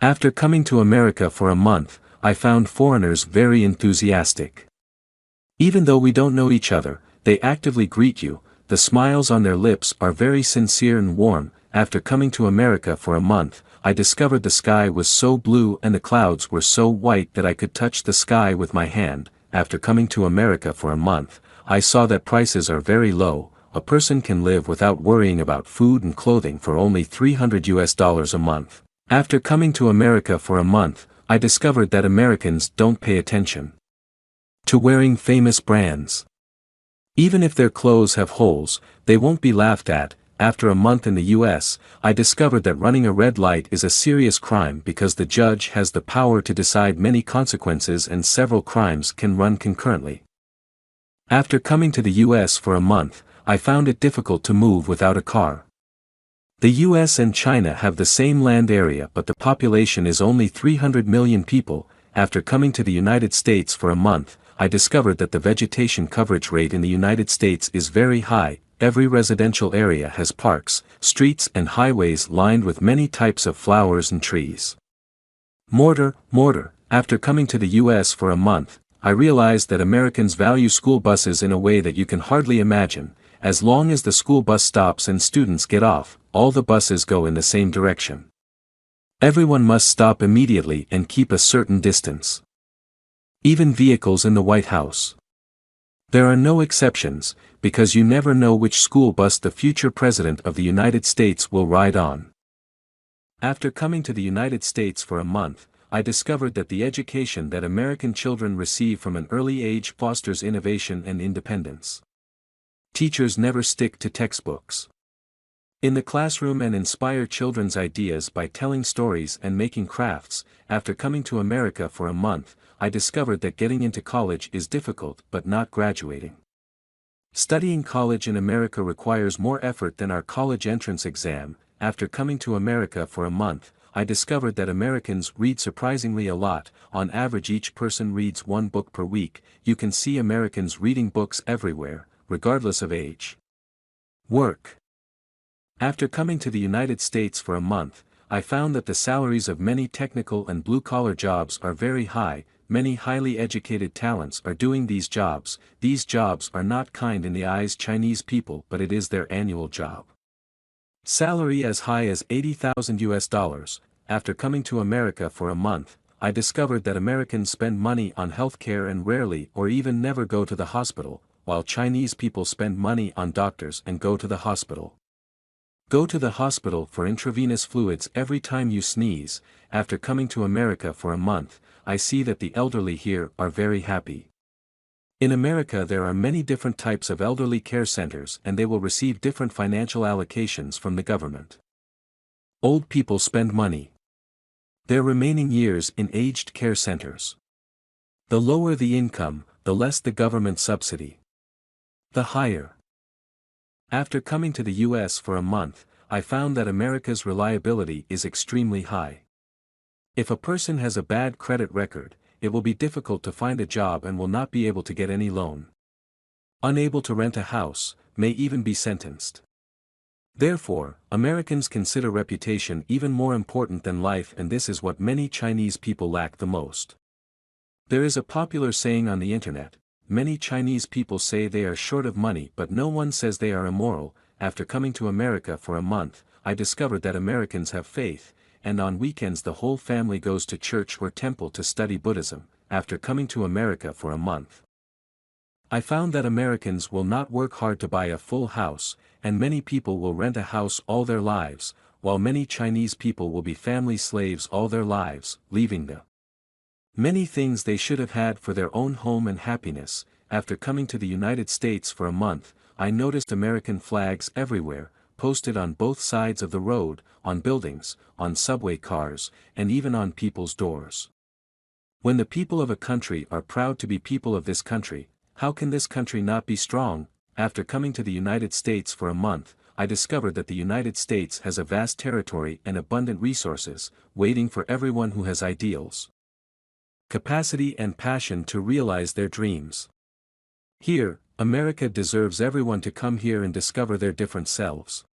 After coming to America for a month, I found foreigners very enthusiastic. Even though we don't know each other, they actively greet you, the smiles on their lips are very sincere and warm. After coming to America for a month, I discovered the sky was so blue and the clouds were so white that I could touch the sky with my hand. After coming to America for a month, I saw that prices are very low. A person can live without worrying about food and clothing for only $300 a month. After coming to America for a month, I discovered that Americans don't pay attention to wearing famous brands. Even if their clothes have holes, they won't be laughed at. After a month in the US, I discovered that running a red light is a serious crime because the judge has the power to decide many consequences and several crimes can run concurrently. After coming to the US for a month, I found it difficult to move without a car. The US and China have the same land area but the population is only 300 million people. After coming to the United States for a month, I discovered that the vegetation coverage rate in the United States is very high. Every residential area has parks, streets and highways lined with many types of flowers and trees. Mortar. After coming to the US for a month, I realized that Americans value school buses in a way that you can hardly imagine. As long as the school bus stops and students get off, all the buses go in the same direction. Everyone must stop immediately and keep a certain distance. Even vehicles in the White House. There are no exceptions, because you never know which school bus the future President of the United States will ride on. After coming to the United States for a month, I discovered that the education that American children receive from an early age fosters innovation and independence. Teachers never stick to textbooks in the classroom and inspire children's ideas by telling stories and making crafts. After coming to America for a month, I discovered that getting into college is difficult but not graduating. Studying college in America requires more effort than our college entrance exam. After coming to America for a month, I discovered that Americans read surprisingly a lot. On average, each person reads one book per week. You can see Americans reading books everywhere, regardless of age. Work. After coming to the United States for a month, I found that the salaries of many technical and blue-collar jobs are very high. Many highly educated talents are doing these jobs. These jobs are not kind in the eyes Chinese people, but it is their annual job. Salary as high as $80,000. After coming to America for a month, I discovered that Americans spend money on healthcare and rarely or even never go to the hospital, while Chinese people spend money on doctors and go to the hospital. Go to the hospital for intravenous fluids every time you sneeze. After coming to America for a month, I see that the elderly here are very happy. In America there are many different types of elderly care centers and they will receive different financial allocations from the government. Old people spend money. Their remaining years in aged care centers. The lower the income, the less the government subsidy. The higher. After coming to the US for a month, I found that America's reliability is extremely high. If a person has a bad credit record, it will be difficult to find a job and will not be able to get any loan. Unable to rent a house, may even be sentenced. Therefore, Americans consider reputation even more important than life, and this is what many Chinese people lack the most. There is a popular saying on the internet, many Chinese people say they are short of money but no one says they are immoral. After coming to America for a month, I discovered that Americans have faith, and on weekends the whole family goes to church or temple to study Buddhism. After coming to America for a month, I found that Americans will not work hard to buy a full house, and many people will rent a house all their lives, while many Chinese people will be family slaves all their lives, leaving the many things they should have had for their own home and happiness. After coming to the United States for a month, I noticed American flags everywhere, posted on both sides of the road, on buildings, on subway cars, and even on people's doors. When the people of a country are proud to be people of this country, how can this country not be strong? After coming to the United States for a month, I discovered that the United States has a vast territory and abundant resources, waiting for everyone who has ideals, capacity and passion to realize their dreams. Here, America deserves everyone to come here and discover their different selves.